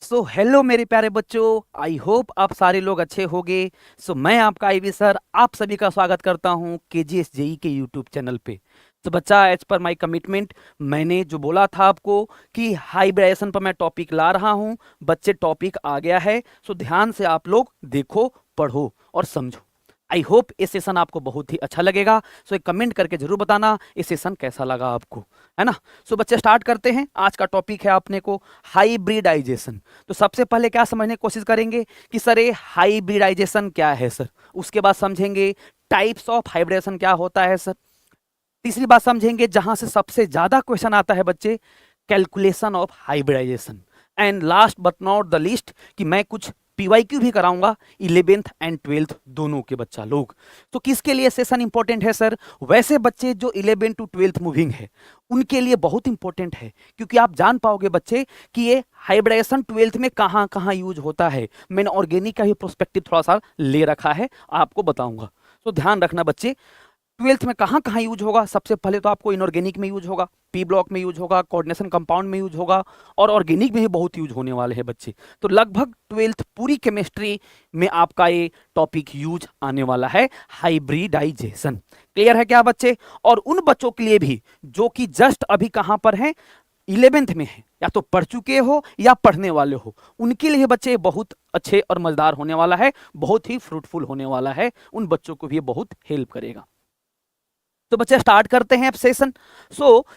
So hello मेरे प्यारे बच्चों, आई होप आप सारे लोग अच्छे होंगे। मैं आपका आईवी सर आप सभी का स्वागत करता हूं केजीएस जेई के यूट्यूब चैनल पे। तो बच्चा, एज पर माय कमिटमेंट, मैंने जो बोला था आपको कि हाइब्रिडाइजेशन पर मैं टॉपिक ला रहा हूं, बच्चे टॉपिक आ गया है। ध्यान से आप लोग देखो, पढ़ो और समझो। आई होप ये सेशन आपको बहुत ही अच्छा लगेगा। एक कमेंट करके जरूर बताना ये सेशन कैसा लगा आपको, है ना। बच्चे स्टार्ट करते हैं। आज का टॉपिक है अपने को हाइब्रिडाइजेशन। तो सबसे पहले क्या समझने की कोशिश करेंगे कि सर ये हाइब्रिडाइजेशन क्या है सर। उसके बाद समझेंगे टाइप्स ऑफ हाइब्रिडाइजेशन क्या होता है सर। तीसरी बात समझेंगे जहां से सबसे ज्यादा क्वेश्चन आता है बच्चे, calculation of hybridization. And last but not the least कि मैं कुछ पीवाईक्यू भी कराऊंगा 11th एंड 12th दोनों के बच्चा लोग। तो किसके लिए सेशन इंपॉर्टेंट है सर? वैसे बच्चे जो 11 to 12th मूविंग है उनके लिए बहुत इंपॉर्टेंट है, क्योंकि आप जान पाओगे बच्चे कि ये हाइब्रिडाइजेशन 12th में कहां कहां यूज होता है। मैंने ऑर्गेनिक का भी प्रोस्पेक्टिव थोड़ा सा ले रखा है, आपको बताऊंगा। तो ध्यान रखना बच्चे, 12th में कहां कहां यूज होगा। सबसे पहले तो आपको इनऑर्गेनिक में यूज होगा, पी ब्लॉक में यूज होगा, कोऑर्डिनेशन कंपाउंड में यूज होगा, और ऑर्गेनिक में भी बहुत यूज होने वाले हैं बच्चे। तो लगभग 12th पूरी केमिस्ट्री में आपका ये टॉपिक यूज आने वाला है, हाइब्रिडाइजेशन। क्लियर है क्या बच्चे? और उन बच्चों के लिए भी जो कि जस्ट अभी कहां पर हैं, 11th में है, या तो पढ़ चुके हो या पढ़ने वाले हो, उनके लिए बच्चे बहुत अच्छे और मजेदार होने वाला है, बहुत ही फ्रूटफुल होने वाला है। उन बच्चों को भी बहुत हेल्प करेगा। तो बच्चे स्टार्ट करते हैं अब सेशन।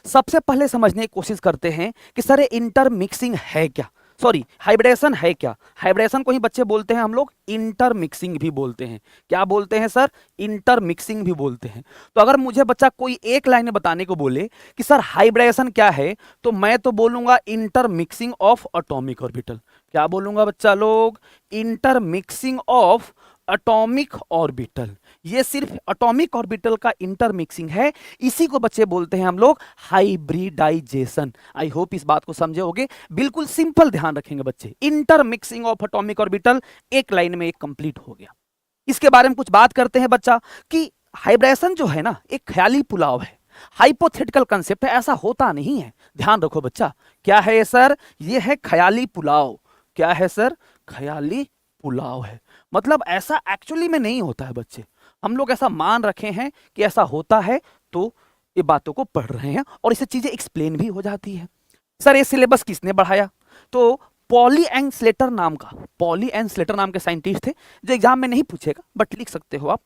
सबसे पहले समझने की कोशिश करते हैं कि सर इंटरमिक्सिंग है क्या, सॉरी हाइब्रिडेशन है क्या। हाइब्रिडेशन को ही बच्चे बोलते हैं हम लोग इंटरमिक्सिंग भी बोलते हैं। क्या बोलते हैं सर? इंटरमिक्सिंग भी बोलते हैं। तो अगर मुझे बच्चा कोई एक लाइन में बताने को बोले कि सर हाइब्रिडेशन क्या है, तो मैं तो बोलूंगा इंटरमिक्सिंग ऑफ एटॉमिक ऑर्बिटल। क्या बोलूंगा बच्चा लोग? Intermixing of atomic orbital. ये सिर्फ एटॉमिक ऑर्बिटल का इंटरमिक्सिंग है, इसी को बच्चे बोलते हैं हम लोग हाइब्रिडाइजेशन। आई होप इस बात को समझे होगे। बिल्कुल सिंपल ध्यान रखेंगे बच्चे, इंटरमिक्सिंग ऑफ एटॉमिक ऑर्बिटल एक लाइन में एक कंप्लीट हो गया। इसके बारे में कुछ बात करते हैं बच्चा कि हाइब्रिडेशन जो है ना, एक ख्याली पुलाव है, हाइपोथेटिकल कंसेप्ट है, ऐसा होता नहीं है। ध्यान रखो बच्चा, क्या है ये सर? ये है ख्याली पुलाव। क्या है सर? ख्याली पुलाव है। मतलब ऐसा एक्चुअली में नहीं होता है बच्चे, हम लोग ऐसा मान रखे हैं कि ऐसा होता है, तो ये बातों को पढ़ रहे हैं और इससे चीजें एक्सप्लेन भी हो जाती है। सर ये सिलेबस किसने बढ़ाया? तो पॉली एंड स्लेटर नाम के साइंटिस्ट थे, जो एग्जाम में नहीं पूछेगा बट लिख सकते हो आप।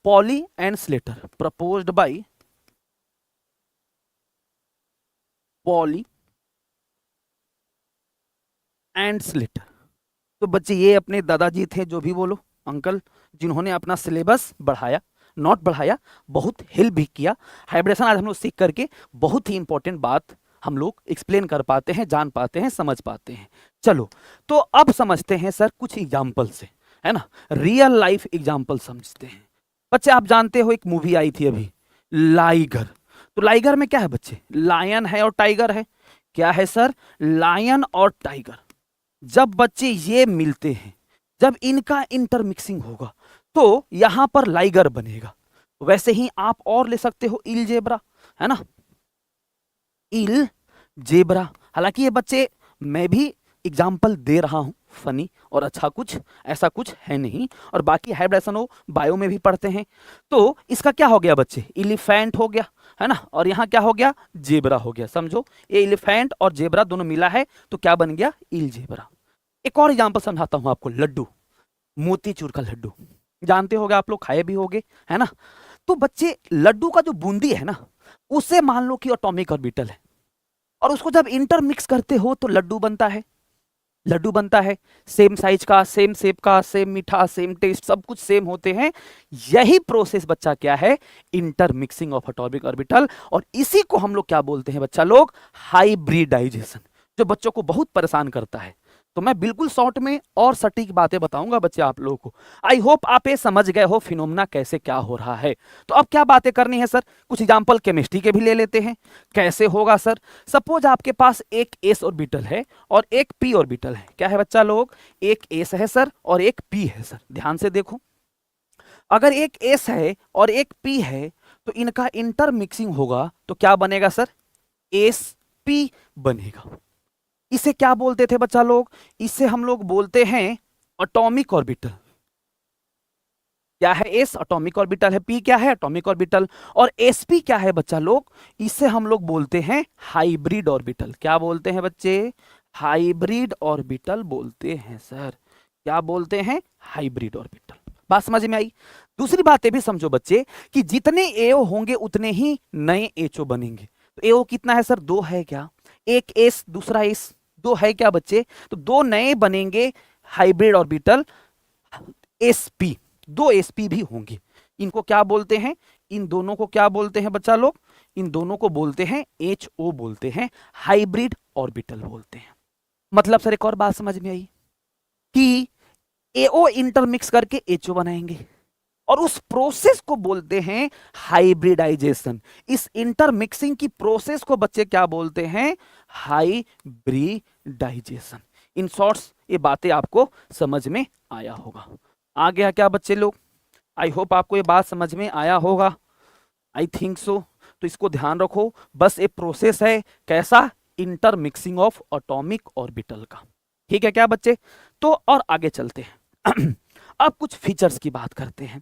Poly and Slater, proposed by poly and Slater. तो बच्चे ये अपने दादाजी थे, जो भी बोलो अंकल, जिन्होंने अपना सिलेबस बढ़ाया, नॉट बढ़ाया, बहुत हेल्प भी किया। हाइब्रिडेशन आज हम लोग सीख करके बहुत ही इंपॉर्टेंट बात हम लोग एक्सप्लेन कर पाते हैं, जान पाते हैं, समझ पाते हैं। चलो, तो अब समझते हैं सर कुछ एग्जाम्पल से, है ना, रियल लाइफ एग्जाम्पल समझते हैं। बच्चे आप जानते हो एक मूवी आई थी अभी, लाइगर। तो लाइगर में क्या है बच्चे? लायन है और टाइगर है। क्या है सर? लायन और टाइगर। जब बच्चे ये मिलते हैं, जब इनका इंटरमिक्सिंग होगा, तो यहां पर लाइगर बनेगा। वैसे ही आप और ले सकते हो इल जेब्रा, है ना, इल जेब्रा। हालांकि ये बच्चे मैं भी एग्जाम्पल दे रहा हूं फनी, और अच्छा कुछ ऐसा कुछ है नहीं। और बाकी हाइब्रिडेशन हो बायो में भी पढ़ते हैं। तो इसका क्या हो गया बच्चे? इलिफेंट हो गया, है ना, और यहां क्या हो गया? जेब्रा हो गया। समझो, ये इलिफेंट और जेब्रा दोनों मिला है, तो क्या बन गया? इल जेब्रा। एक और एग्जांपल समझाता हूं आपको, लड्डू, मोतीचूर का लड्डू। जानते होगे आप लोग, खाए भी होगे, है ना। तो बच्चे लड्डू का जो बूंदी है ना, उसे मान लो कि एटॉमिक ऑर्बिटल है, और उसको जब इंटरमिक्स करते हो तो लड्डू बनता है। लड्डू बनता है, सेम साइज का, सेम शेप का, सेम मीठा, सेम टेस्ट, सब कुछ सेम होते हैं। यही प्रोसेस बच्चा क्या है? Intermixing of atomic orbital. और इसी को हम लोग क्या बोलते हैं बच्चा लोग? हाइब्रिडाइजेशन, जो बच्चों को बहुत परेशान करता है। तो मैं बिल्कुल शॉर्ट में और सटीक बातें बताऊंगा बच्चे आप लोगों को। आई होप आप ये समझ गए हो फिनोमेना कैसे क्या हो रहा है। तो अब क्या बातें करनी है सर? कुछ एग्जांपल केमिस्ट्री के भी ले लेते हैं। कैसे होगा सर? सपोज आपके पास एक एस ऑर्बिटल है और एक पी ऑर्बिटल है। क्या है बच्चा लोग? एक एस है सर और एक पी है सर। ध्यान से देखो, अगर एक एस है और एक पी है, तो इनका इंटरमिक्सिंग होगा तो क्या बनेगा सर? एस पी बनेगा। इसे क्या बोलते थे बच्चा लोग? इसे हम लोग बोलते हैं एटॉमिक ऑर्बिटल। क्या है? एस एटॉमिक ऑर्बिटल है, पी क्या है? Atomic orbital. और एसपी क्या है बच्चा लोग? इसे हम लोग बोलते हैं हाइब्रिड ऑर्बिटल। क्या बोलते हैं बच्चे? हाइब्रिड ऑर्बिटल बोलते हैं सर। क्या बोलते हैं? Hybrid orbital. बात समझ में आई? दूसरी बात ये भी समझो बच्चे कि जितने एओ होंगे उतने ही नए एचओ बनेंगे। तो एओ कितना है सर? 2 है क्या? एक एस दूसरा एस, 2 है क्या बच्चे? तो 2 नए बनेंगे हाइब्रिड ऑर्बिटल एसपी। 2 एसपी भी होंगे। इनको क्या बोलते हैं? इन दोनों को क्या बोलते हैं बच्चा लोग? इन दोनों को बोलते हैं एचओ बोलते हैं, हाइब्रिड ऑर्बिटल बोलते हैं। मतलब सर एक और बात समझ में आई कि एओ इंटरमिक्स करके एचओ बनाएंगे और उस प्रोसेस को बोलते हैं हाइब्रिडाइजेशन। इस इंटरमिक्सिंग की प्रोसेस को बच्चे क्या बोलते हैं? हाइब्रिडाइजेशन। इन शॉर्ट्स ये बातें आपको समझ में आया होगा। आ गया क्या बच्चे लोग? आई होप आपको ये बात समझ में आया होगा। I think so. तो इसको ध्यान रखो, बस ये प्रोसेस है कैसा? इंटरमिक्सिंग ऑफ एटॉमिक ऑर्बिटल का। ठीक है क्या बच्चे? तो और आगे चलते हैं। अब कुछ फीचर्स की बात करते हैं।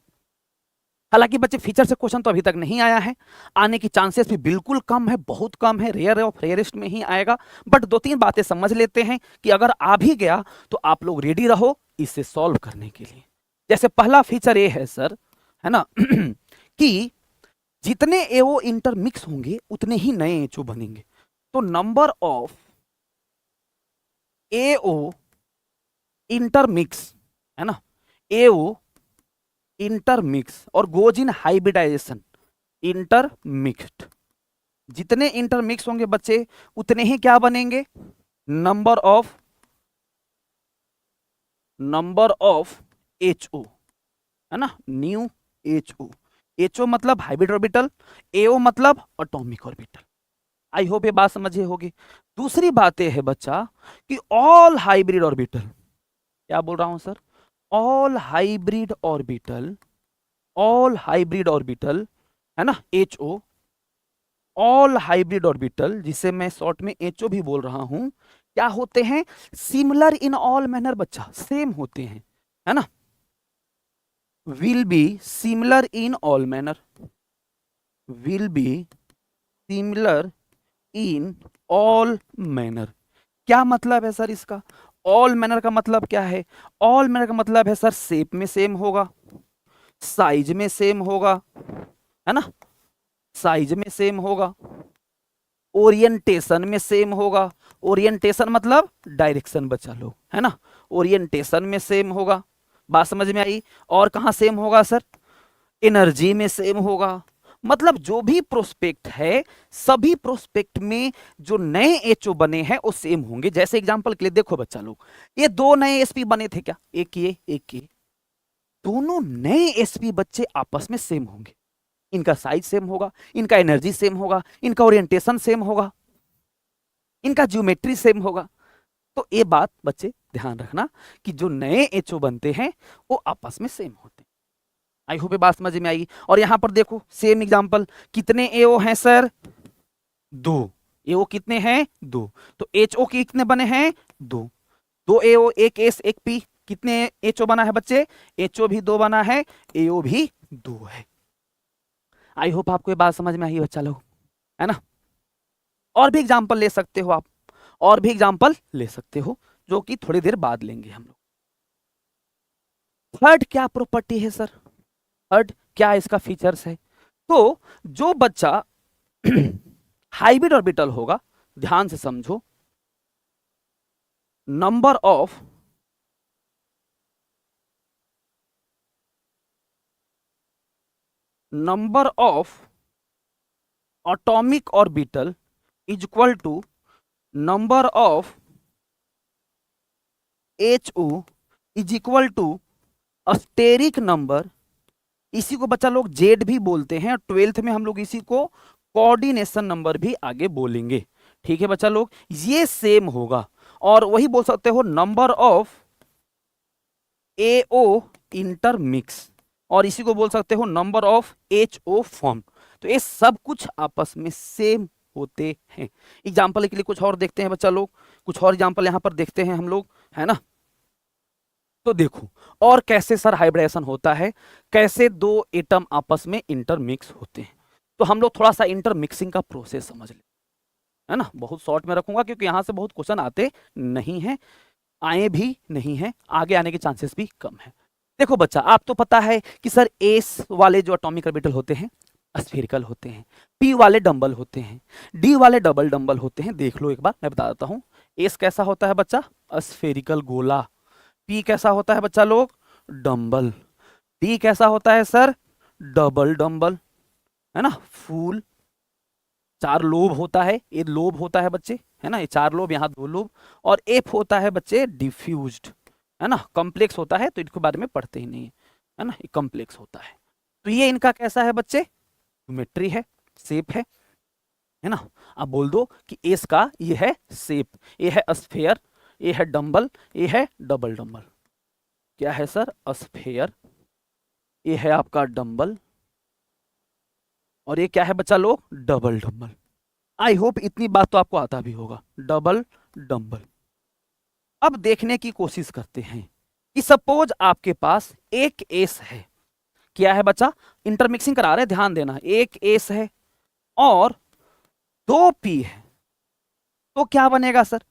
हालांकि बच्चे फीचर से क्वेश्चन तो अभी तक नहीं आया है, आने की चांसेस भी बिल्कुल कम है, बहुत कम है, रेयर ऑफ रेयरेस्ट में ही आएगा। बट 2-3 बातें समझ लेते हैं कि अगर आ भी गया तो आप लोग रेडी रहो इसे सॉल्व करने के लिए। जैसे पहला फीचर ये है सर, है ना, कि जितने एओ इंटरमिक्स होंगे उतने ही नए एचओ बनेंगे। तो नंबर ऑफ एओ इंटरमिक्स, है ना, एओ इंटरमिक्स और गोज इन हाइब्रिडाइजेशन, इंटरमिक्स्ड। जितने इंटरमिक्स होंगे बच्चे उतने ही क्या बनेंगे? नंबर ऑफ एचओ, है ना, न्यू एचओ। एचओ मतलब हाइब्रिड ऑर्बिटल, एओ मतलब एटॉमिक ऑर्बिटल। आई होप ये बात समझे होगी। दूसरी बात यह है बच्चा कि ऑल हाइब्रिड ऑर्बिटल, क्या बोल रहा हूं sir? All hybrid orbital, all hybrid orbital, है ना, एचओ, ऑल हाइब्रिड ऑर्बिटल जिसे मैं शॉर्ट में एचओ भी बोल रहा हूं, क्या होते हैं? सिमिलर इन ऑल मैनर बच्चा, सेम होते हैं, है ना, will be similar in all manner, will be similar in all manner. क्या मतलब है सर इसका? ऑल मैनर का मतलब क्या है? ऑल मैनर का मतलब है सर शेप में सेम होगा, साइज में सेम होगा, है ना, साइज में सेम होगा, ओरिएंटेशन में सेम होगा। ओरिएंटेशन मतलब डायरेक्शन बचा लो, है ना, ओरिएंटेशन में सेम होगा। बात समझ में आई? और कहां सेम होगा सर? एनर्जी में सेम होगा। मतलब जो भी प्रोस्पेक्ट है, सभी प्रोस्पेक्ट में जो नए एचओ बने हैं वो सेम होंगे। जैसे एग्जांपल के लिए देखो बच्चा लोग, ये 2 नए एसपी बने थे क्या? एक ये एक ये, दोनों नए एसपी बच्चे आपस में सेम होंगे। इनका साइज सेम होगा, इनका एनर्जी सेम होगा, इनका ओरिएंटेशन सेम होगा, इनका ज्योमेट्री सेम होगा। तो ये बात बच्चे ध्यान रखना कि जो नए एचओ बनते हैं वो आपस में सेम होते हैं। आई होप ये बात समझ में आएगी। और यहां पर देखो सेम एग्जांपल, कितने एओ हैं सर? 2। एओ कितने हैं? 2। तो एचओ कितने बने हैं? 2। 2 एओ, एक एस एक पी, कितने एचओ बना है बच्चे? एचओ भी 2 बना है, एओ भी 2 है। आई होप आपको ये बात समझ में आई बच्चा लोग, है ना। और भी एग्जांपल ले सकते हो आप, और भी एग्जांपल ले सकते हो जो कि थोड़ी देर बाद लेंगे हम लोग। थर्ड क्या प्रॉपर्टी है सर? थर्ड क्या इसका फीचर्स है? तो जो बच्चा हाइब्रिड ऑर्बिटल होगा, ध्यान से समझो, number of atomic orbital is equal to number of HO is equal to steric number. इसी को बच्चा लोग जेड भी बोलते हैं, 12th में हम लोग इसी को कोऑर्डिनेशन नंबर भी आगे बोलेंगे। ठीक है बच्चा लोग, ये सेम होगा। और वही बोल सकते हो नंबर ऑफ एओ इंटरमिक्स, और इसी को बोल सकते हो नंबर ऑफ एचओ फॉर्म। तो ये सब कुछ आपस में सेम होते हैं। एग्जाम्पल के लिए कुछ और देखते हैं बच्चा लोग, कुछ और एग्जाम्पल यहाँ पर देखते हैं हम लोग, है ना। तो देखो और कैसे सर हाइब्रिडेशन होता है, कैसे दो एटम आपस में इंटरमिक्स होते हैं। तो हम लोग थोड़ा सा इंटरमिक्सिंग का प्रोसेस समझ ले, है ना। बहुत शॉर्ट में रखूंगा क्योंकि यहां से बहुत क्वेश्चन आते नहीं हैं, आए भी नहीं हैं, आगे आने के चांसेस भी कम है। देखो बच्चा, आप तो पता है कि सर एस वाले जो एटॉमिक ऑर्बिटल होते हैं स्फेरिकल होते हैं, पी वाले डंबल होते हैं, डी वाले डबल डंबल होते हैं। देख लो एक बार मैं बता देता हूं। एस कैसा होता है बच्चा, स्फेरिकल गोला। पी कैसा होता है बच्चा लोग, डंबल। डी कैसा होता है सर, डबल डंबल, है ना, फूल। चार लोब होता है, ये लोब होता है बच्चे, है ना, ये चार लोब, यहाँ दो लोब। और एफ होता है बच्चे डिफ्यूज्ड, है ना, कॉम्प्लेक्स होता है, तो इनके बारे में पढ़ते ही नहीं है ना, ये कॉम्प्लेक्स होता है। तो ये इनका कैसा है बच्चे, ज्योमेट्री है, शेप है ना। आप बोल दो कि एस का ये है शेप, ये है स्फेयर, ये है डंबल, ये है डबल डंबल। क्या है सर, स्फेयर, ये है आपका डंबल, और ये क्या है बच्चा लोग, डबल डंबल। आई होप इतनी बात तो आपको आता भी होगा, डबल डंबल। अब देखने की कोशिश करते हैं कि सपोज आपके पास एक एस है, क्या है बच्चा, इंटरमिक्सिंग करा रहे, ध्यान देना, एक एस है और दो पी है, तो क्या बनेगा सर,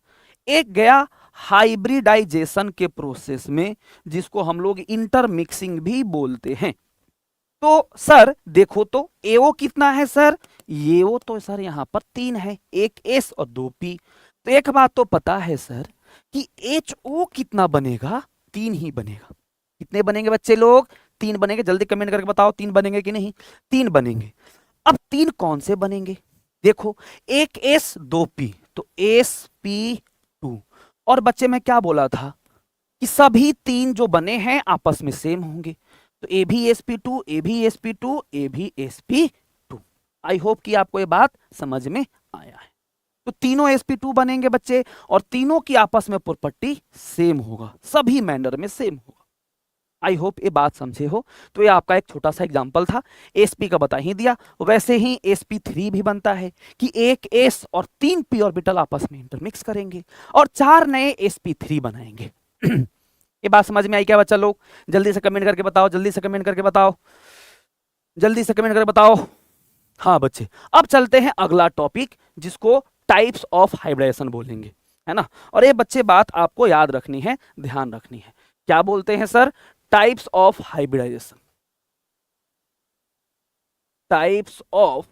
एक गया हाइब्रिडाइजेशन के प्रोसेस में, जिसको हम लोग इंटरमिक्सिंग भी बोलते हैं। तो सर देखो तो एओ कितना है सर, ये ओ तो सर यहां पर 3 है, एक एस और 2 पी। तो एक बात तो पता है सर कि एच ओ कितना बनेगा, 3 ही बनेगा। कितने बनेंगे बच्चे लोग, 3 बनेंगे। जल्दी कमेंट करके बताओ 3 बनेंगे कि नहीं, 3 बनेंगे। अब 3 कौन से बनेंगे, देखो, एक एस 2 पी, तो एस पी 2। और बच्चे मैं क्या बोला था कि सभी 3 जो बने हैं आपस में सेम होंगे, तो ए भी sp2, ए भी sp2, ए भी sp2। आई होप कि आपको ये बात समझ में आया है। तो तीनों sp2 बनेंगे बच्चे, और तीनों की आपस में प्रॉपर्टी सेम होगा, सभी मैनर में सेम होगा। आई होप ये बात समझे हो। तो ये आपका एक छोटा सा एग्जांपल था, sp का बता ही दिया। वैसे ही sp3 भी बनता है कि एक s और 3 p ऑर्बिटल आपस में इंटरमिक्स करेंगे और 4 नए sp3 बनाएंगे। ये बात समझ में आई क्या बच्चा लोग, जल्दी से कमेंट करके बताओ, जल्दी से कमेंट करके बताओ, जल्दी से कमेंट करके बताओ। हाँ बच्चे, अब चलते हैं अगला टॉपिक, जिसको टाइप्स ऑफ हाइब्रिडेशन बोलेंगे, है ना। और ये बच्चे बात आपको याद रखनी है, ध्यान रखनी है। क्या बोलते हैं sir, types of hybridization, types of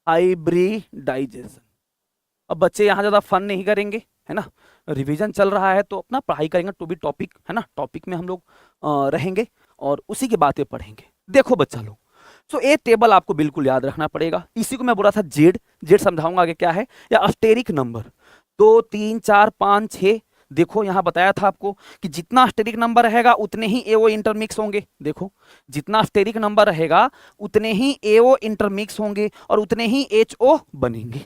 hybridization. अब बच्चे यहां ज्यादा फन नहीं करेंगे, है ना, रिवीजन चल रहा है, तो अपना पढ़ाई करेंगे टू बी टॉपिक, है ना, टॉपिक में हम लोग रहेंगे और उसी की बातें पढ़ेंगे। देखो बच्चा लोग, सो ये टेबल आपको बिल्कुल याद रखना पड़ेगा। इसी को मैं बोला था जेड, जेड समझाऊंगा आगे क्या है, या अस्टेरिक नंबर 2 3 4 5 6। देखो यहां बताया था आपको कि जितना अस्टेरिक नंबर रहेगा उतने ही एओ इंटरमिक्स होंगे। देखो जितना अस्टेरिक नंबर रहेगा उतने ही एओ इंटरमिक्स होंगे और उतने ही एचओ बनेंगे।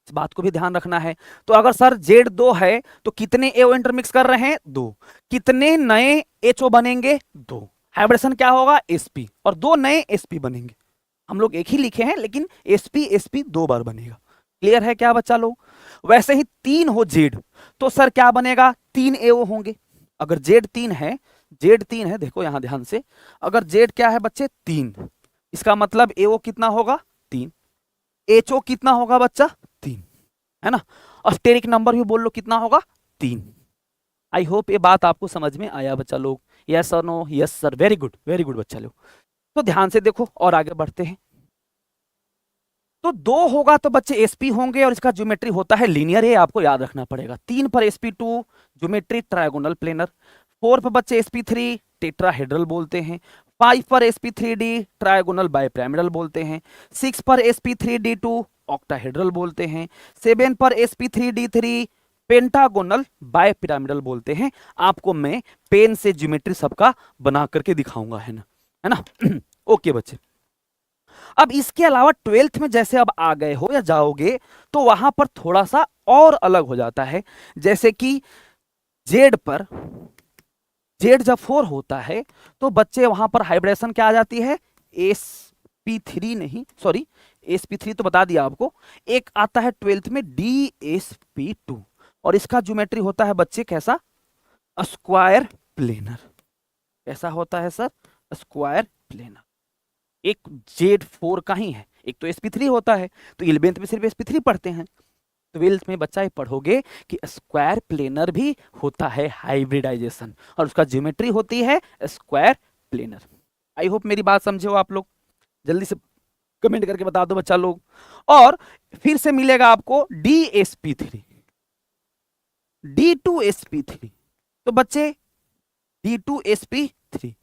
इस बात को भी ध्यान रखना है। तो अगर सर जेड 2 है तो कितने एओ इंटरमिक्स कर रहे हैं, 2। कितने नए एचओ बनेंगे, 2। हाइब्रिडेशन क्या होगा, एसपी, और 2 नए एसपी बनेंगे। हम लोग एक ही लिखे हैं लेकिन एसपी एसपी 2 बार बनेगा। क्लियर है क्या बच्चा लोग। वैसे ही 3 हो जेड, तो सर क्या बनेगा, 3 एओ होंगे। अगर जेड 3 है, जेड 3 है, देखो यहां ध्यान से, अगर जेड क्या है बच्चे 3, इसका मतलब एओ कितना होगा, 3। एचओ कितना होगा बच्चा, 3, है ना। अस्टेरिक नंबर भी बोल लो कितना होगा, 3। आई होप ये बात आपको समझ में आया बच्चा लोग। यस और no, yes sir, very good बच्चा लोग। तो ध्यान से देखो और आगे बढ़ते हैं। तो 2 होगा तो बच्चे एसपी होंगे और इसका ज्योमेट्री होता है लीनियर, ये आपको याद रखना पड़ेगा। 3 पर sp2 ज्योमेट्री ट्रायगोनल प्लेनर, 4 पर बच्चे sp3 टेट्राहेड्रल बोलते हैं, 5 पर sp3d ट्रायगोनल बाइपिरामिडल बोलते हैं, 6 पर sp3d2 ऑक्टाहेड्रल बोलते हैं, 7 पर sp3d3 पेंटागोनल बाइपिरामिडल बोलते हैं। आपको मैं पेन से ज्योमेट्री सबका बना करके दिखाऊंगा, है ना। ओके बच्चे, अब इसके अलावा 12th में जैसे अब आ गए हो या जाओगे तो वहां पर थोड़ा सा और अलग हो जाता है। जैसे कि जेड पर, जेड जब 4 होता है तो बच्चे वहां पर हाइब्रिडेशन क्या आ जाती है, एस sp3 नहीं, सॉरी, sp3 तो बता दिया आपको। एक आता है 12th में dsp2, और इसका ज्योमेट्री होता है बच्चे कैसा, स्क्वायर प्लेनर। कैसा होता है सर, स्क्वायर प्लेनर। एक Z4 का ही है, एक तो sp3 होता है, तो 11th में सिर्फ sp3 पढ़ते हैं। 12th में बच्चा ये पढ़ोगे कि स्क्वायर प्लेनर भी होता है हाइब्रिडाइजेशन, और उसका ज्योमेट्री होती है स्क्वायर प्लेनर। आई होप मेरी बात समझे हो आप लोग, जल्दी से कमेंट करके बता दो बच्चा लोग। और फिर से मिलेगा आपको dsp3, d2sp3, तो बच्चे d2sp3,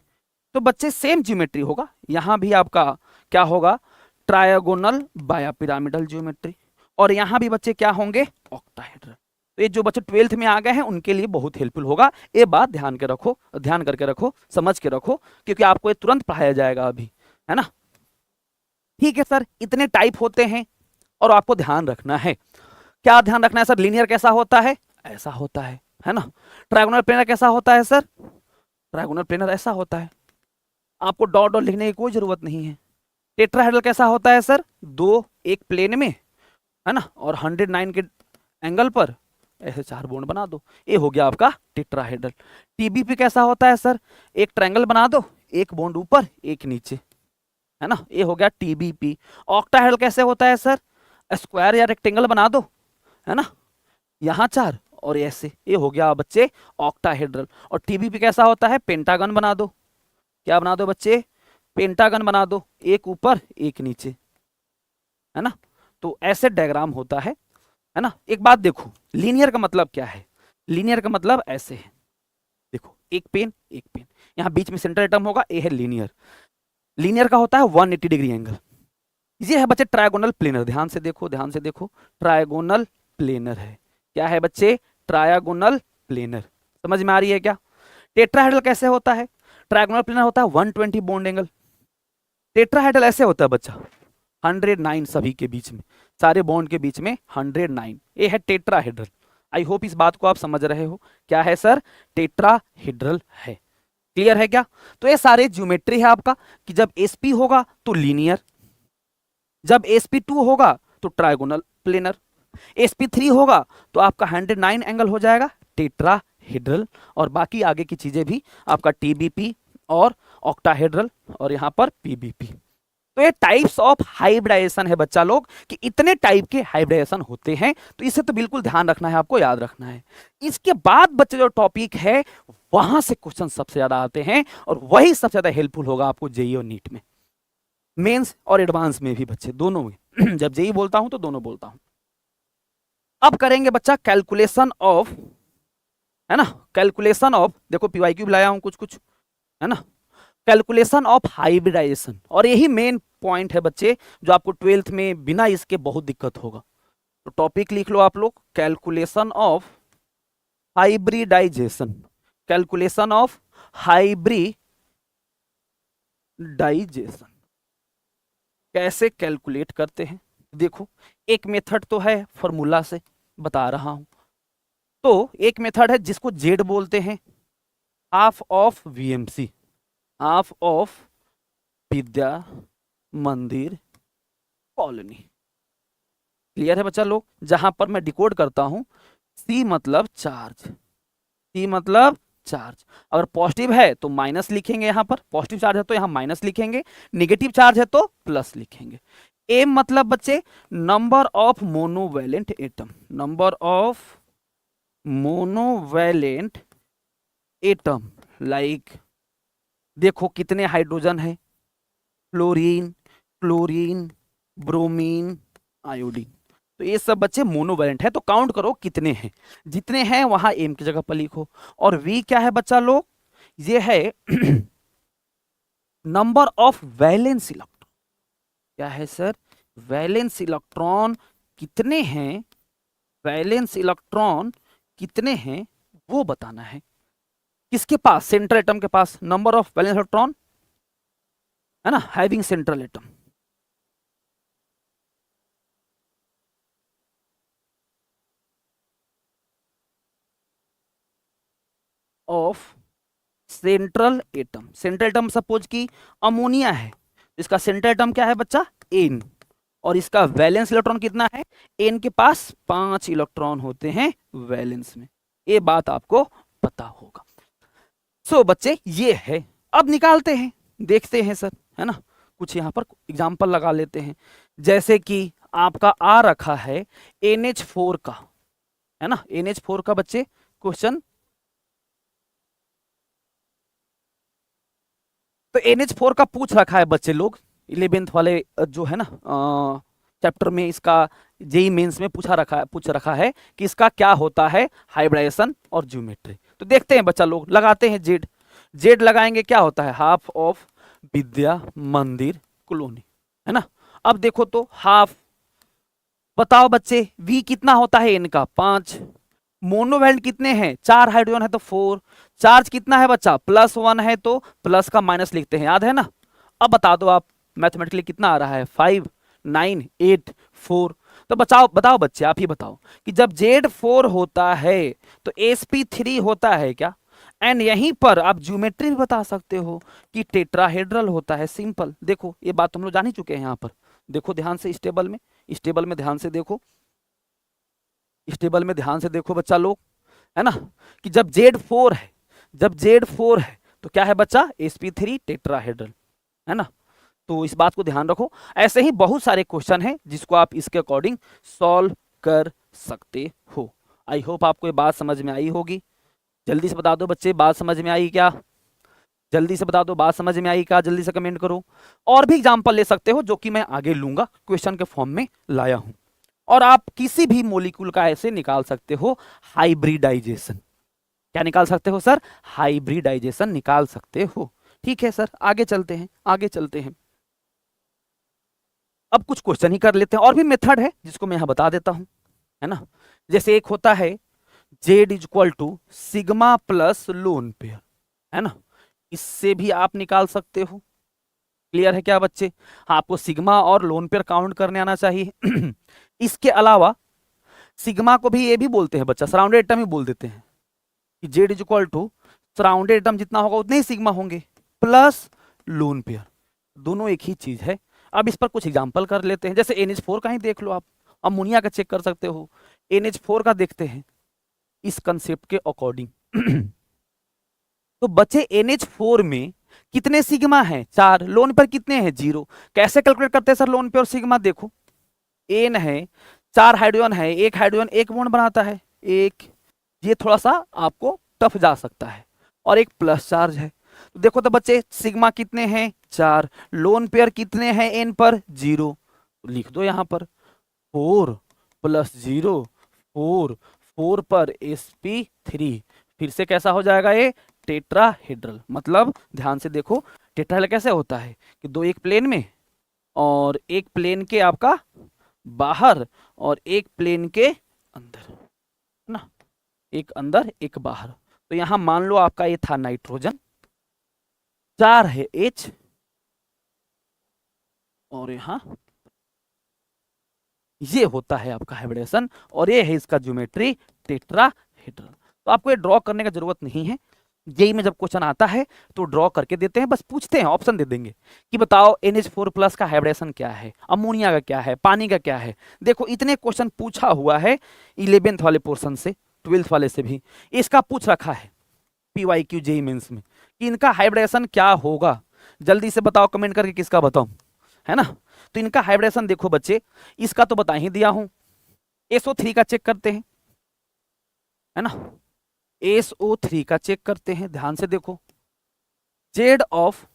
तो बच्चे सेम ज्योमेट्री होगा, यहां भी आपका क्या होगा, ट्रायगोनल बाया पिरामिडल ज्योमेट्री, और यहां भी बच्चे क्या होंगे, ऑक्टाहेड्रल। तो ये जो बच्चे 12th में आ गए हैं उनके लिए बहुत हेल्पफुल होगा, ये बात ध्यान के रखो, ध्यान करके रखो, समझ के रखो, क्योंकि आपको ये तुरंत पढ़ाया जाएगा अभी, है ना। ठीक है सर, इतने टाइप होते हैं और आपको ध्यान रखना है। क्या ध्यान रखना है सर, लीनियर कैसा होता है, ऐसा होता है ना। ट्रायगोनल प्लेनर कैसा होता है सर, ट्रायगोनल प्लेनर ऐसा होता है, आपको डॉट डॉट लिखने की कोई जरूरत नहीं है। टेट्राहेड्रल कैसा होता है सर, दो एक प्लेन में, है ना, और 109 के एंगल पर ऐसे चार बॉन्ड बना दो, ये हो गया आपका टेट्राहेड्रल। टीबीपी कैसा होता है सर, एक ट्रायंगल बना दो, एक बॉन्ड ऊपर एक नीचे, है ना, ये हो गया टीबीपी। ऑक्टाहेड्रल कैसे होता है सर, स्क्वायर या रेक्टेंगल बना दो, है ना, यहाँ चार और ऐसे, ये हो गया बच्चे ऑक्टाहेड्रल। और टीबीपी कैसा होता है, पेंटागन बना दो, क्या बना दो बच्चे, पेंटागन बना दो, एक ऊपर एक नीचे, है ना। तो ऐसे डायग्राम होता है ना। एक बात देखो, लीनियर का मतलब क्या है, लीनियर का मतलब ऐसे है, देखो एक पेन एक पेन, यहाँ बीच में सेंटर एटम होगा, ये है लीनियर। लीनियर का होता है 180 डिग्री एंगल। ये है बच्चे ट्रायगोनल प्लेनर, ध्यान से देखो, ध्यान से देखो, ट्रायगोनल प्लेनर है, क्या है बच्चे, ट्रायगोनल प्लेनर। समझ में आ रही है क्या। टेट्राहेड्रल कैसे होता है, ट्रायगोनल प्लेनर होता है 120 बॉन्ड एंगल। टेट्राहेड्रल ऐसे होता है बच्चा 109 सभी के बीच में, सारे बॉन्ड के बीच में 109, ये है टेट्राहेड्रल। आई होप इस बात को आप समझ रहे हो, क्या है सर, टेट्राहेड्रल है। क्लियर है क्या। तो ये सारे ज्योमेट्री है आपका, कि जब sp होगा तो लीनियर, जब sp2 होगा तो ट्रायगोनल प्लेनर, sp3 होगा तो आपका 109 एंगल हो जाएगा टेट्राहेड्रल, और बाकी आगे की चीजें भी आपका टीबीपी और ऑक्टाहेड्रल और यहां पर पीबीपी। तो ये टाइप्स ऑफ हाइब्रिडाइजेशन है बच्चा लोग, कि इतने टाइप के हाइब्रिडाइजेशन होते हैं, तो इसे तो बिल्कुल ध्यान रखना है, आपको याद रखना है। इसके बाद बच्चे जो टॉपिक है वहां से क्वेश्चन सबसे ज्यादा आते हैं, और वही सबसे ज्यादा हेल्पफुल होगा आपको जेईई और नीट में, मेंस और एडवांस में भी बच्चे दोनों में जब जेईई बोलता हूं तो दोनों बोलता हूं। अब करेंगे बच्चा कैलकुलेशन ऑफ, है ना, कैलकुलेशन ऑफ, देखो पीवाईक्यू भी लाया हूं कुछ कुछ, है ना, कैलकुलेशन ऑफ हाइब्रिडाइजेशन, और यही मेन पॉइंट है बच्चे, जो आपको 12th में बिना इसके बहुत दिक्कत होगा। तो टॉपिक लिख लो आप लोग, calculation of hybridization, calculation of hybridization, कैसे कैलकुलेट करते हैं। देखो एक मेथड तो है, फॉर्मूला से बता रहा हूं, तो एक मेथड है जिसको जेड बोलते हैं, half of VMC, half of Vidya Mandir colony. Clear है बच्चा लोग, जहां पर मैं डिकोड करता हूं, सी मतलब चार्ज, सी मतलब चार्ज, अगर पॉजिटिव है तो माइनस लिखेंगे, यहां पर पॉजिटिव चार्ज है तो यहां माइनस लिखेंगे, निगेटिव चार्ज है तो प्लस लिखेंगे। एम मतलब बच्चे number of monovalent atom, number of monovalent atom, like देखो कितने हाइड्रोजन है, फ्लोरीन, क्लोरीन, ब्रोमीन, आयोडीन, तो ये सब बच्चे मोनोवैलेंट है, तो काउंट करो कितने हैं, जितने हैं वहां एम की जगह पर लिखो। और वी क्या है बच्चा लोग, ये है नंबर ऑफ वैलेंस इलेक्ट्रॉन, क्या है सर, वैलेंस इलेक्ट्रॉन कितने हैं, वैलेंस इलेक्ट्रॉन कितने हैं वो बताना है। किसके पास, सेंट्रल एटम के पास, नंबर ऑफ वैलेंस इलेक्ट्रॉन, है ना, having central atom. Of central atom, central atom suppose की अमोनिया है, इसका सेंटर एटम क्या है बच्चा, एन, और इसका वैलेंस इलेक्ट्रॉन कितना है, एन के पास 5 इलेक्ट्रॉन होते हैं वैलेंस में, ये बात आपको पता होगा। सो बच्चे ये है, अब निकालते हैं, देखते हैं सर, है ना, कुछ यहां पर एग्जांपल लगा लेते हैं। जैसे कि आपका आ रखा है NH4 का, है ना, NH4 का बच्चे क्वेश्चन, तो NH4 का पूछ रखा है बच्चे लोग 11th वाले जो है ना चैप्टर में, इसका जेई मेंस में पूछ रखा है कि इसका क्या होता है हाइब्रिडेशन और ज्योमेट्री। तो देखते हैं बच्चा लोग, लगाते हैं जेड, जेड लगाएंगे, क्या होता है half of Vidya Mandir colony, है ना। अब देखो तो हाफ, बताओ बच्चे वी कितना होता है इनका 5, मोनोवैलेंट कितने हैं 4 हाइड्रोजन है तो 4, चार्ज कितना है बच्चा +1 है तो प्लस का माइनस लिखते हैं, याद है ना। अब बता दो आप मैथमेटिकली कितना आ रहा है 5 9 8 4। तो बताओ बताओ बच्चे, आप ही बताओ कि जब Z4 होता है तो sp3 होता है क्या। एंड यहीं पर आप ज्योमेट्री भी बता सकते हो कि टेट्राहेड्रल होता है, सिंपल। देखो ये बात हम लोग जान ही चुके हैं। यहाँ पर देखो ध्यान से, स्टेबल में ध्यान से देखो, स्टेबल में ध्यान से देखो बच्चा लोग, है ना, कि जब Z4 है, जब Z4 है तो क्या है बच्चा sp3 टेट्राहेड्रल, है ना। तो इस बात को ध्यान रखो। ऐसे ही बहुत सारे क्वेश्चन हैं जिसको आप इसके अकॉर्डिंग सॉल्व कर सकते हो। आई होप आपको ये बात समझ में आई होगी। जल्दी से बता दो बच्चे, बात समझ में आई क्या, जल्दी से बता दो बात समझ में आई क्या, जल्दी से कमेंट करो। और भी एग्जांपल ले सकते हो जो कि मैं आगे लूंगा, क्वेश्चन के फॉर्म में लाया हूं। और आप किसी भी मॉलिक्यूल का ऐसे निकाल सकते हो हाइब्रिडाइजेशन। क्या निकाल सकते हो सर, हाइब्रिडाइजेशन निकाल सकते हो। ठीक है सर, आगे चलते हैं, आगे चलते हैं। अब कुछ क्वेश्चन ही कर लेते हैं, और भी मेथड है जिसको मैं यहां बता देता हूं, है ना। जैसे एक होता है Z equal to sigma plus lone pair, है ना, इससे भी आप निकाल सकते हो। क्लियर है क्या बच्चे, हाँ, आपको सिग्मा और लोन पेयर काउंट करने आना चाहिए। इसके अलावा सिग्मा को भी ये भी बोलते हैं बच्चा, सराउंडेड एटम ही बोल देते हैं कि Z is equal to surrounded atom जितना होगा उतने ही सिग्मा होंगे, प्लस लोन पेयर, दोनों एक ही चीज है। अब इस पर कुछ एग्जांपल कर लेते हैं। जैसे NH4 का ही देख लो आप, अमोनिया का चेक कर सकते हो, NH4 का देखते हैं इस कंसेप्ट के अकॉर्डिंग। तो बच्चे NH4 में कितने सिग्मा हैं 4, लोन पर कितने हैं 0। कैसे कैलकुलेट करते हैं सर लोन पे और सिग्मा, देखो एन है, 4 हाइड्रोजन है, एक हाइड्रोजन एक बॉन्ड बनाता है, एक, ये थोड़ा सा आपको टफ जा सकता है, और एक प्लस चार्ज है। तो देखो तो बच्चे सिग्मा कितने हैं 4, लोन पेयर कितने हैं एन पर 0, लिख दो यहां पर 4 + 0 4, 4 पर sp3, फिर से कैसा हो जाएगा ये टेट्राहेड्रल। मतलब ध्यान से देखो टेट्राहेड्रल कैसे होता है कि दो एक प्लेन में, और एक प्लेन के आपका बाहर, और एक प्लेन के अंदर, है ना, एक अंदर एक बाहर। तो यहां मान लो आपका ये था नाइट्रोजन, 4 है H, और यहां ये होता है आपका हाइब्रिडेशन, और ये है इसका ज्योमेट्री टेट्राहेड्रल। तो आपको ये ड्रॉ करने का जरूरत नहीं है, जेई में जब क्वेश्चन आता है तो ड्रॉ करके देते हैं, बस पूछते हैं, ऑप्शन दे देंगे कि बताओ NH4+ का हाइब्रिडेशन क्या है, अमोनिया का क्या है, पानी का क्या है। देखो इतने क्वेश्चन पूछा हुआ है 11th वाले पोर्शन से, 12th वाले से भी इसका पूछ रखा है PYQ जेई मेंस में कि इनका हाइब्रिडेशन क्या होगा। जल्दी से बताओ कमेंट करके किसका बताऊं, है ना। तो इनका हाइब्रिडेशन देखो बच्चे, इसका तो बता ही दिया हूं, SO3 का चेक करते हैं, है ना, SO3 का चेक करते हैं, ध्यान से देखो, Z ऑफ,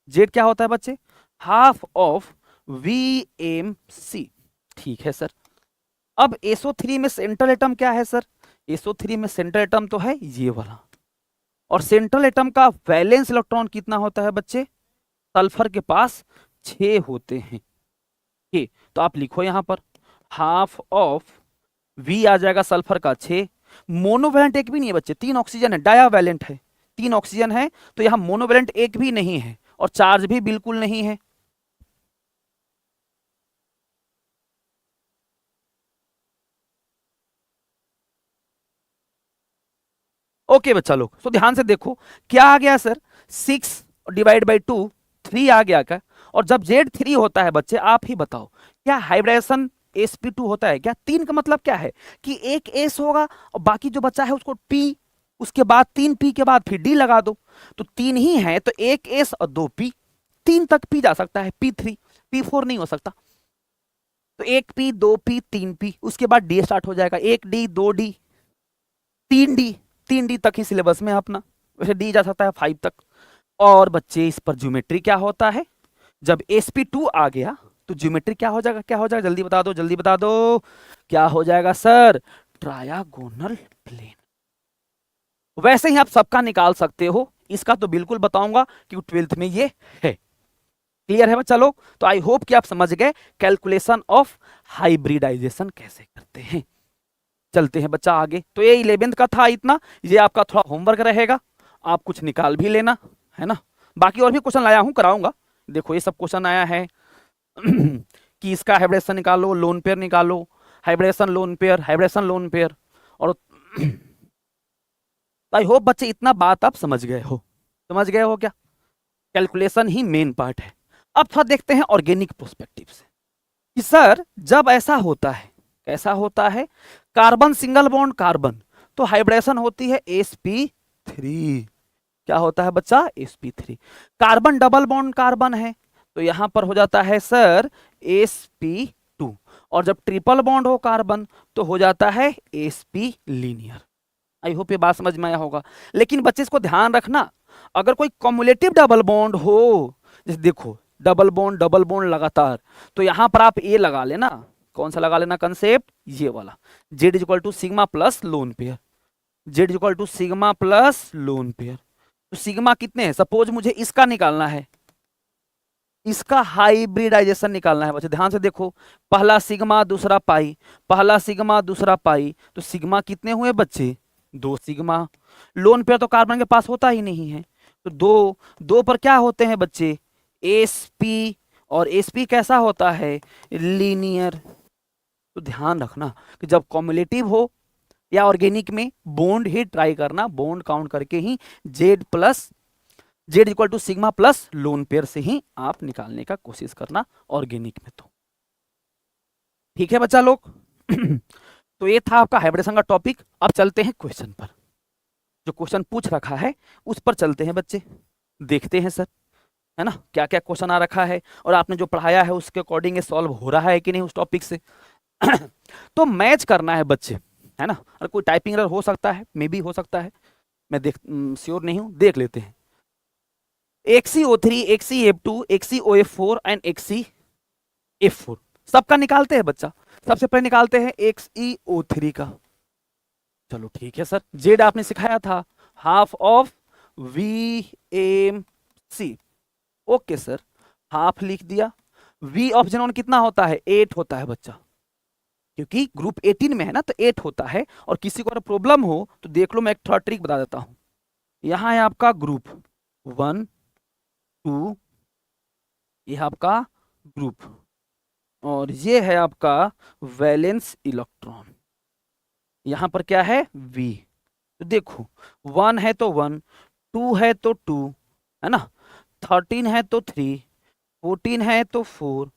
Z क्या होता है बच्चे, हाफ ऑफ VMC। ठीक है सर। अब SO3 में सेंट्रल एटम क्या है सर, SO3 में सेंट्रल एटम तो है ये वाला, और सेंट्रल एटम का वैलेंस इलेक्ट्रॉन कितना होता है बच्चे, सल्फर के पास 6 होते हैं। तो आप लिखो यहां पर हाफ ऑफ V आ जाएगा सल्फर का 6, मोनोवैलेंट एक भी नहीं है बच्चे, 3 ऑक्सीजन है, डायावैलेंट है, 3 ऑक्सीजन है, तो यहां मोनोवैलेंट एक भी नहीं है, और चार्ज भी बिल्कुल नहीं है। ओके बच्चा लोग, तो ध्यान से देखो क्या आ गया सर, 6 डिवाइड बाई 2 3 आ गया क्या, और जब Z3 होता है बच्चे, आप ही बताओ क्या हाइब्रिडाइजेशन sp2 होता है क्या? 3 का मतलब क्या है कि एक s होगा और बाकी जो बचा है उसको p, उसके बाद 3p के बाद फिर d लगा दो, तो 3 ही है तो एक s और 2p, 3 तक p जा सकता है, p3, p4 नहीं हो सकता। तो 1p 2p 3p, उसके बाद d स्टार्ट हो जाएगा, 1d 2d 3d, 3d तक ही सिलेबस में अपना, वैसे d जा सकता है 5 तक। और बच्चे इस पर ज्योमेट्री क्या होता है? जब sp2 आ गया तो ज्योमेट्री क्या हो जाएगा? क्या हो जाएगा? जल्दी बता दो, जल्दी बता दो, क्या हो जाएगा सर? Trigonal plane. वैसे ही आप सबका निकाल सकते हो, इसका तो बिल्कुल बताऊंगा क्योंकि 12th में ये है। क्लियर है बच्चा लोग? तो आई होप कि आप समझ गए कैलकुलेशन ऑफ हाइब्रिडाइजेशन कैसे करते हैं। चलते हैं बच्चा आगे। तो ये 11th का था इतना, ये आपका थोड़ा होमवर्क रहेगा, आप कुछ निकाल भी लेना, है ना। बाकी और भी क्वेश्चन लाया हूं, कराऊंगा। देखो ये सब क्वेश्चन आया है कि इसका हाइब्रिडेशन निकालो, लोन पेयर निकालो, hybridization lone pair, hybridization lone pair. और आई होप बच्चे इतना बात आप समझ गए हो। समझ गए हो क्या? कैलकुलेशन ही मेन पार्ट है। अब थोड़ा देखते हैं ऑर्गेनिक पर्सपेक्टिव से कि सर जब ऐसा होता है, कैसा होता है, कार्बन सिंगल बॉन्ड कार्बन, तो हाइब्रिडेशन होती है sp3। क्या होता है बच्चा? sp3। Carbon double bond carbon है तो यहां पर हो जाता है सर sp2। और जब ट्रिपल बॉन्ड हो कार्बन तो हो जाता है sp लीनियर। आई होप ये बात समझ में आया होगा। लेकिन बच्चे इसको ध्यान रखना, अगर कोई कम्युलेटिव डबल बॉन्ड हो, जैसे देखो डबल बॉन्ड लगातार, तो यहां पर आप ये लगा लेना, कौन सा लगा लेना कंसेप्ट? ये वाला, Z equal to sigma plus lone pair, Z equal to sigma plus lone pair. तो सिग्मा कितने हैं? सपोज मुझे इसका निकालना है, इसका हाइब्रिडाइजेशन निकालना है बच्चे, ध्यान से देखो, पहला सिग्मा दूसरा पाई, पहला सिग्मा दूसरा पाई, तो सिग्मा कितने हुए बच्चे? 2 सिग्मा। लोन पेयर तो कार्बन के पास होता ही नहीं है, तो 2 2 पर क्या होते हैं बच्चे? sp, और sp कैसा होता है? लीनियर। तो ध्यान रखना कि जब कॉम्युलेटिव हो या ऑर्गेनिक में बॉन्ड ही ट्राई करना, बॉन्ड काउंट करके ही Z equal to sigma plus lone pair से ही आप निकालने का कोशिश करना ऑर्गेनिक में। तो ठीक है बच्चा लोग तो ये था आपका हाइब्रिडेशन का टॉपिक। अब चलते हैं क्वेश्चन पर, जो क्वेश्चन पूछ रखा है उस पर चलते हैं बच्चे, देखते हैं सर, है ना, क्या क्या क्वेश्चन आ रखा है और आपने जो पढ़ाया है उसके अकॉर्डिंग ये सॉल्व हो रहा है कि नहीं उस टॉपिक से तो मैच करना है बच्चे, है ना। और कोई टाइपिंग एरर हो सकता है, मे बी हो सकता है, मैं श्योर नहीं हूं, देख लेते हैं। XeO3, XeF2, XeOF4 and XeF4 सबका निकालते हैं बच्चा। सबसे पहले निकालते हैं XeO3 का। चलो ठीक है सर, Z आपने सिखाया था, half of VMC। Okay sir, half लिख दिया। V ऑफ जेनॉन कितना होता है? 8 होता है बच्चा, क्योंकि ग्रुप 18 में है ना, तो 8 होता है। और किसी को अगर प्रॉब्लम हो तो देख लो, मैं एक थोड़ा ट्रिक बता देता हूं। यहां है आपका ग्रुप 1 2, ये आपका ग्रुप, और ये है आपका वैलेंस इलेक्ट्रॉन। यहां पर क्या है? V। तो देखो 1 है तो 1, 2 है तो 2, है ना, 13 है तो 3, 14 है तो 4,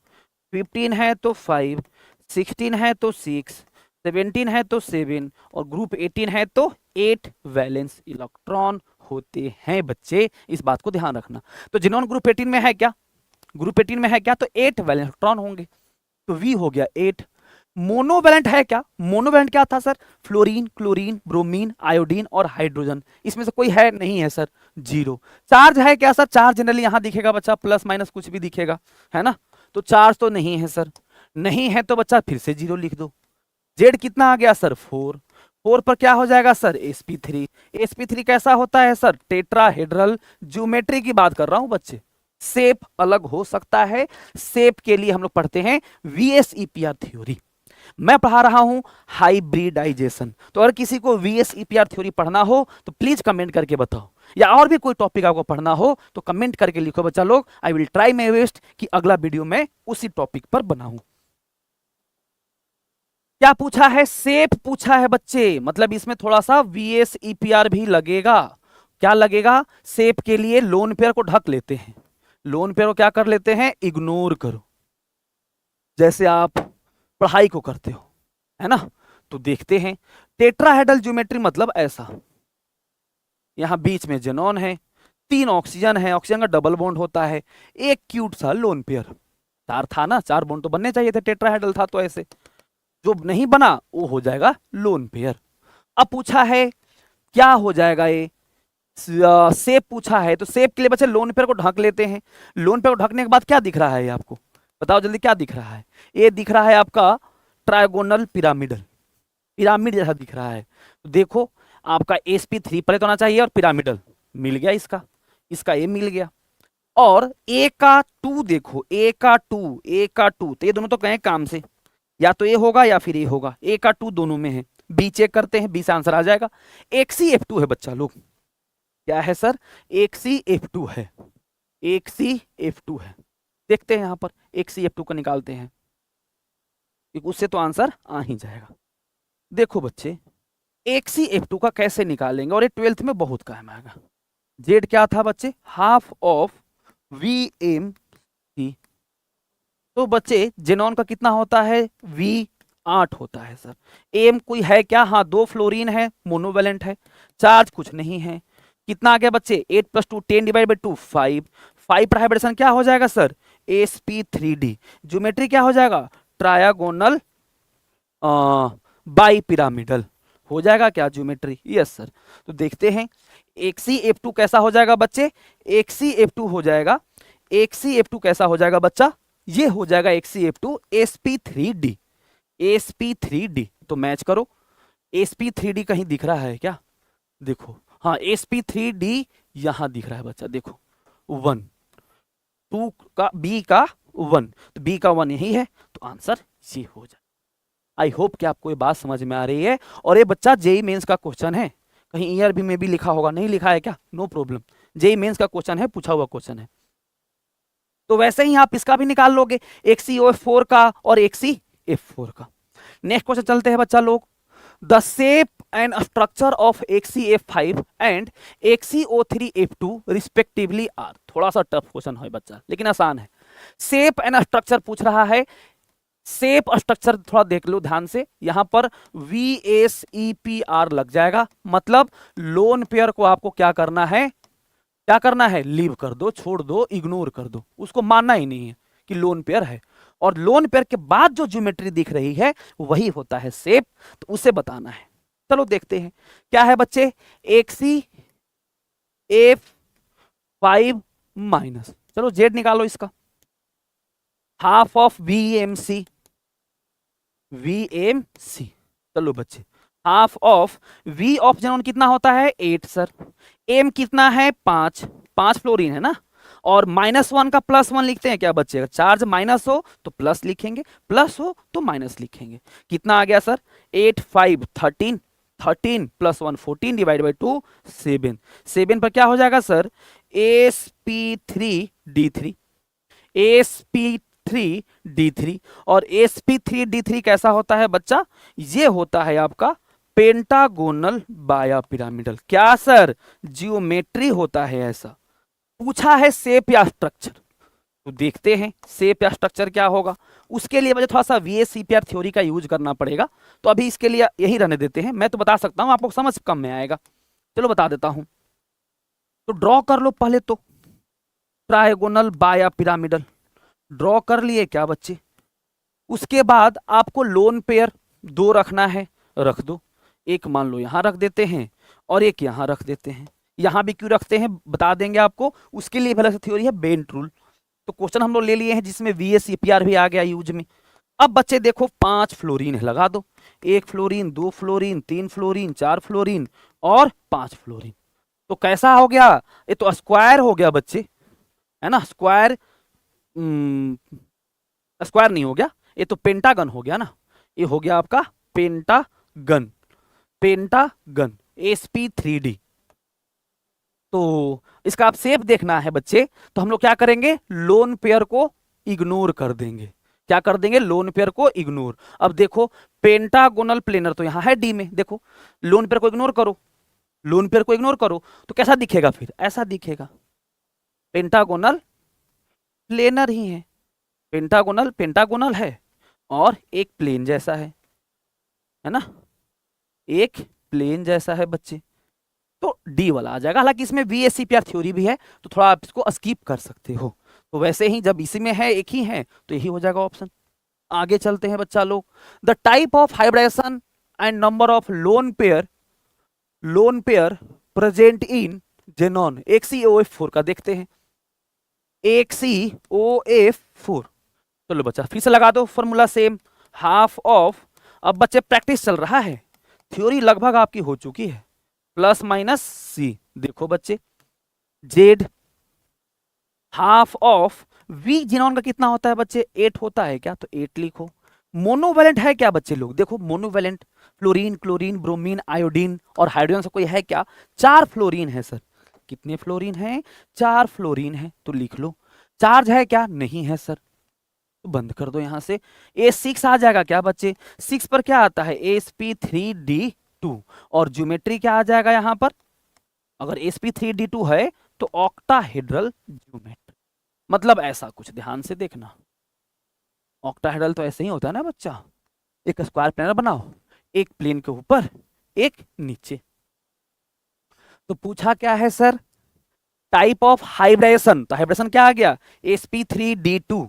15 है तो 5, 16 है तो 6, 17 है तो 7, और ग्रुप 18 है तो 8 वैलेंस इलेक्ट्रॉन होते हैं बच्चे। इस बात को ध्यान रखना। तो जिनॉन ग्रुप 18 में है क्या? ग्रुप 18 में है क्या? तो 8 वैलेंस इलेक्ट्रॉन होंगे, तो V हो गया 8। मोनोवैलेंट है क्या? मोनोवैलेंट क्या था sir? Fluorine, chlorine, bromine, iodine और हाइड्रोजन। इसमें से कोई है? नहीं है सर, 0। चार्ज है क्या सर? चार्ज जनरली यहां दिखेगा बच्चा, प्लस माइनस कुछ भी दिखेगा, है ना। तो चार्ज तो नहीं है सर, नहीं है तो बच्चा फिर से 0 लिख दो। Z कितना आ गया सर? 4। 4 पर क्या हो जाएगा सर? sp3। sp3 कैसा होता है सर? टेट्राहेड्रल। ज्योमेट्री की बात कर रहा हूं बच्चे, शेप अलग हो सकता है, शेप के लिए हम लोग पढ़ते हैं VSEPR थ्योरी। मैं पढ़ा रहा हूं हाइब्रिडाइजेशन। तो अगर किसी को VSEPR थ्योरी पढ़ना हो तो प्लीज कमेंट करके बताओ, या और भी कोई टॉपिक आपको पढ़ना हो तो कमेंट करके लिखो बच्चा लोग। I will try my best कि अगला वीडियो में उसी टॉपिक पर बनाऊं। क्या पूछा है? शेप पूछा है बच्चे, मतलब इसमें थोड़ा सा VSEPR भी लगेगा। क्या लगेगा? शेप के लिए लोन पेयर को ढक लेते हैं, लोन पेयर को क्या कर लेते हैं, इग्नोर करो, जैसे आप पढ़ाई को करते हो, है ना। तो देखते हैं टेट्राहेड्रल ज्योमेट्री मतलब ऐसा, यहां बीच में जेनॉन है, 3 ऑक्सीजन है, ऑक्सीजन का डबल बॉन्ड होता है, एक क्यूट सा लोन पेयर, 4 था ना, 4 बॉन्ड तो बनने चाहिए थे, टेट्राहेड्रल था तो ऐसे, जो नहीं बना वो हो जाएगा लोन पेयर। अब पूछा है क्या हो जाएगा ये, शेप पूछा है, तो शेप के लिए बच्चे लोन पेयर को ढक लेते हैं। लोन पेयर को ढकने के बाद क्या दिख रहा है ये आपको, बताओ जल्दी क्या दिख रहा है, ये दिख रहा है आपका ट्रायगोनल पिरामिडल, पिरामिड जैसा दिख रहा है। तो देखो आपका sp3 पहले तो आना चाहिए, और पिरामिडल मिल गया, इसका इसका ए मिल गया, और ए का 2 देखो, ए का 2 तो ये दोनों तो कहें काम से, या तो ए होगा या फिर ए होगा, ए का 2 दोनों में है, बी चेक करते हैं, बी से आंसर आ जाएगा। एक सी F2 है बच्चा लोग, क्या है सर, एक सी F2 है, एक सी F2 है, देखते हैं यहां पर एक सी F2 का निकालते हैं, उससे तो आंसर आ ही जाएगा। देखो बच्चे एक सी F2 का कैसे निकालेंगे, और ये 12th में बहुत काम आएगा। जेड क्या था बच्चे, half of V M C, तो बच्चे जेनॉन का कितना होता है, वी 8 होता है सर। एम कोई है क्या, हाँ 2 फ्लोरीन है, मोनोवेलेंट है, चार्ज कुछ नहीं है, कितना आ गया बच्चे, 8 + 2 10 / 2 5, 5 पर हाइब्रिडेशन क्या हो जाएगा सर, sp3d, ज्योमेट्री क्या हो जाएगा, ट्रायगोनल बाई पिरामिडल हो जाएगा क्या ज्योमेट्री, यस सर। तो देखते हैं एक सी F2 कैसा हो जाएगा बच्चे, एक सी F2 हो जाएगा, एक सी F2 कैसा हो जाएगा बच्चा, ये हो जाएगा एक सी F2 sp3d, sp3d, तो मैच करो, sp3d कहीं दिख रहा है क्या, देखो हाँ sp3d यहां दिख रहा है बच्चा, देखो 1 2 का b का 1, तो b का 1 यही है, तो आंसर ये हो जाए। आई होप कि आपको ये बात समझ में आ रही है, और ये बच्चा जेई मेंस का क्वेश्चन है, कहीं ईयर भी में भी लिखा होगा, नहीं लिखा है क्या, नो प्रॉब्लम, जेई मेंस का क्वेश्चन है, पूछा हुआ क्वेश्चन है। तो वैसे ही आप इसका भी निकाल लोगे, एक COF4 का और एक CF4 का। नेक्स्ट क्वेश्चन चलते हैं बच्चा लोग, the shape and structure of HCF5 and HCO3F2 respectively are, थोड़ा सा टफ क्वेश्चन है बच्चा, लेकिन आसान है। शेप एंड स्ट्रक्चर पूछ रहा है, शेप स्ट्रक्चर थोड़ा देख लो ध्यान से, यहां पर VSEPR लग जाएगा, मतलब लोन पेयर को आपको क्या करना है, क्या करना है, लीव कर दो, छोड़ दो, इग्नोर कर दो, उसको मानना ही नहीं है कि लोन पेयर है, और लोन पेयर के बाद जो ज्योमेट्री दिख रही है वही होता है शेप, तो उसे बताना है। चलो देखते हैं क्या है बच्चे, एक CF5 माइनस, चलो जेड निकालो इसका, हाफ ऑफ VMC, चलो बच्चे half of V of xenon कितना होता है 8 सर, एम कितना है 5 फ्लोरीन है ना, और -1 का +1 लिखते हैं क्या बच्चे, चार्ज माइनस हो तो प्लस लिखेंगे, प्लस हो तो माइनस लिखेंगे, कितना आ गया सर 8 5 13 13 + 1 14 / 2 7, 7 पर क्या हो जाएगा सर sp3d3, sp3d3, और sp3d3 कैसा होता है बच्चा, ये होता है आपका पेंटागोनल बाया पिरामिडल, क्या सर जियोमेट्री होता है ऐसा। पूछा है शेप या स्ट्रक्चर, तो देखते हैं शेप या स्ट्रक्चर क्या होगा, उसके लिए मुझे थोड़ा सा VSEPR थ्योरी का यूज करना पड़ेगा, तो अभी इसके लिए यही रहने देते हैं, मैं तो बता सकता हूं, आपको समझ कम में आएगा, चलो बता देता हूं। तो ड्रॉ कर लो पहले तो ट्रायगोनल बाया पिरामिडल, ड्रॉ कर लिए क्या बच्चे, उसके बाद आपको लोन पेयर 2 रखना है, रख दो, एक मान लो यहां रख देते हैं और एक यहां रख देते हैं, यहां भी क्यों रखते हैं बता देंगे आपको, उसके लिए अलग से थ्योरी है बेंट रूल। तो क्वेश्चन हम लोग ले लिए हैं जिसमें VSEPR भी आ गया यूज में। अब बच्चे देखो 5 फ्लोरीन है, लगा दो, 1 फ्लोरीन 2 फ्लोरीन 3 फ्लोरीन 4 फ्लोरीन और 5 फ्लोरीन, तो कैसा हो गया, ये तो स्क्वायर हो गया बच्चे, है ना, स्क्वायर, स्क्वायर नहीं हो गया, ये तो पेंटागन हो गया ना, ये हो गया आपका पेंटागन, पेंटागन sp3d। तो इसका आप शेप देखना है बच्चे, तो हम लोग क्या करेंगे, लोन पेयर को इग्नोर कर देंगे, क्या कर देंगे, लोन पेयर को इग्नोर। अब देखो पेंटागोनल प्लेनर तो यहां है डी में, देखो लोन पेयर को इग्नोर करो, लोन पेयर को इग्नोर करो, तो कैसा दिखेगा फिर, ऐसा दिखेगा पेंटागोनल प्लेनर ही है, पेंटागोनल पेंटागोनल है और एक प्लेन जैसा है ना, एक प्लेन जैसा है बच्चे, तो डी वाला आ जाएगा। हालांकि इसमें VSCPR थ्योरी भी है तो थोड़ा आप इसको स्किप कर सकते हो, तो वैसे ही जब इसी में है एक ही है तो यही हो जाएगा ऑप्शन। आगे चलते हैं बच्चा लोग। The type of hybridization and number of lone pair present in xenon HCOF4 का देखते हैं। HCOF4, चलो बच्चा फिर से लगा दो फॉर्मूला सेम, हाफ ऑफ, अब बच्चे प्रैक्टिस चल रहा है, थ्योरी लगभग आपकी हो चुकी है, प्लस माइनस सी, देखो बच्चे Z half of V xenon का कितना होता है बच्चे, 8 होता है क्या, तो 8 लिखो। मोनोवैलेंट है क्या बच्चे लोग, देखो monovalent fluorine chlorine bromine iodine और हाइड्रोजन से कोई है क्या, 4 फ्लोरीन है सर, कितने फ्लोरीन है, 4 फ्लोरीन है, तो लिख लो। चार्ज है क्या, नहीं है सर, तो बंद कर दो यहां से। A6 आ जाएगा क्या बच्चे, 6 पर क्या आता है sp3d2, और ज्योमेट्री क्या आ जाएगा यहां पर, अगर sp3d2 है तो ऑक्टाहेड्रल ज्योमेट्री, मतलब ऐसा कुछ, ध्यान से देखना, ऑक्टाहेड्रल तो ऐसे ही होता है ना बच्चा, एक स्क्वायर प्लेनर बनाओ, एक प्लेन के ऊपर एक नीचे। तो पूछा क्या है सर, टाइप ऑफ हाइब्रिडेशन, तो हाइब्रिडेशन क्या आ गया sp3d2,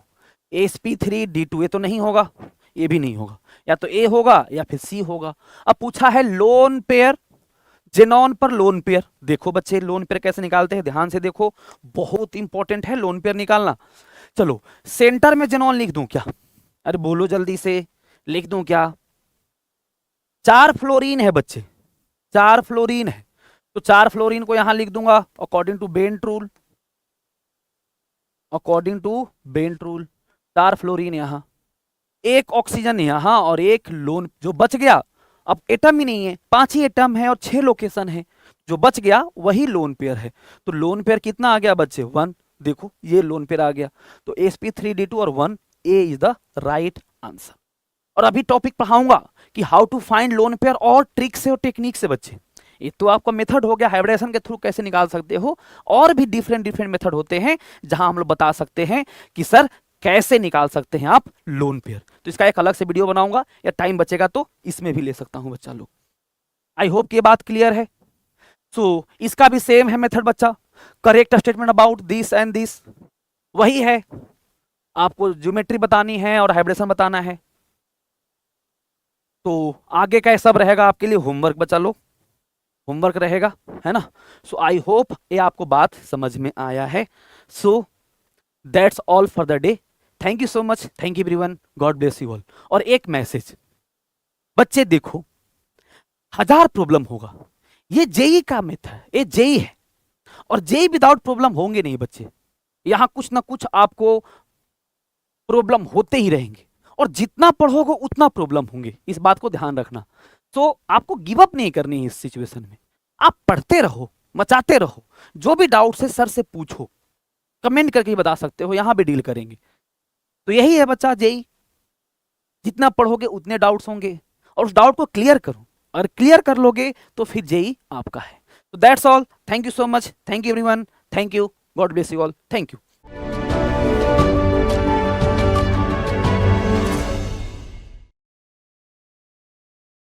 sp3d2, ये तो नहीं होगा, ये भी नहीं होगा, या तो ए होगा या फिर सी होगा। अब पूछा है लोन पेयर, जेनॉन पर लोन पेयर, देखो बच्चे लोन पेयर कैसे निकालते हैं, ध्यान से देखो, बहुत इंपॉर्टेंट है लोन पेयर निकालना। चलो सेंटर में जेनॉन लिख दूं क्या, अरे बोलो जल्दी से, लिख दूं क्या, 4 फ्लोरीन है बच्चे, 4 फ्लोरीन है, तो 4 फ्लोरीन को यहां लिख दूंगा according to bent rule, according to bent rule, 4 fluorine यहां, एक ऑक्सीजन यहां और एक लोन, जो बच गया, अब एटम ही नहीं है, 5 ही एटम है और 6 लोकेशन है, जो बच गया वही लोन पेयर है, तो लोन पेयर कितना आ गया बच्चे 1, देखो ये लोन पेयर आ गया, तो sp3d2 और 1, A is the right answer. और अभी टॉपिक पढ़ाऊंगा कि how to find lone pair, और ट्रिक से और टेक्निक से बच्चे, ये तो आपका मेथड हो गया हाइब्रिडेशन के थ्रू कैसे निकाल सकते हो, और भी डिफरेंट मेथड होते हैं जहां हम लोग बता सकते हैं कि सर कैसे निकाल सकते हैं आप लोन पेयर, तो इसका एक अलग से वीडियो बनाऊंगा, या टाइम बचेगा तो इसमें भी ले सकता हूं बच्चा लोग। आई होप ये बात क्लियर है। सो इसका भी सेम है मेथड बच्चा, correct statement about this and this, वही है, आपको ज्योमेट्री बतानी है और हाइब्रिडेशन बताना है, तो आगे का सब रहेगा आपके लिए होमवर्क बच्चा लोग, होमवर्क रहेगा, है ना। सो आई होप ये आपको बात समझ में आया है। So that's all for the day, thank you so much, thank you everyone, God bless you all. और एक मैसेज बच्चे देखो, 1000 प्रॉब्लम होगा, ये जेई का मेथड है, ये जेई है, और जेई विदाउट प्रॉब्लम होंगे नहीं बच्चे, यहां कुछ ना कुछ आपको प्रॉब्लम होते ही रहेंगे, और जितना पढ़ोगे उतना प्रॉब्लम होंगे, इस बात को ध्यान रखना। तो आपको गिव अप नहीं करनी है इस सिचुएशन में, आप पढ़ते रहो, मचाते रहो, जो भी डाउट है सर से पूछो, कमेंट करके ही बता सकते हो, यहां भी डील करेंगे। तो यही है बच्चा जेई, जितना पढ़ोगे उतने डाउट्स होंगे, और उस डाउट को क्लियर करो, अगर क्लियर कर लोगे तो फिर जेई आपका है। तो that's all, thank you so much, thank you everyone, thank you, God bless you all, thank you.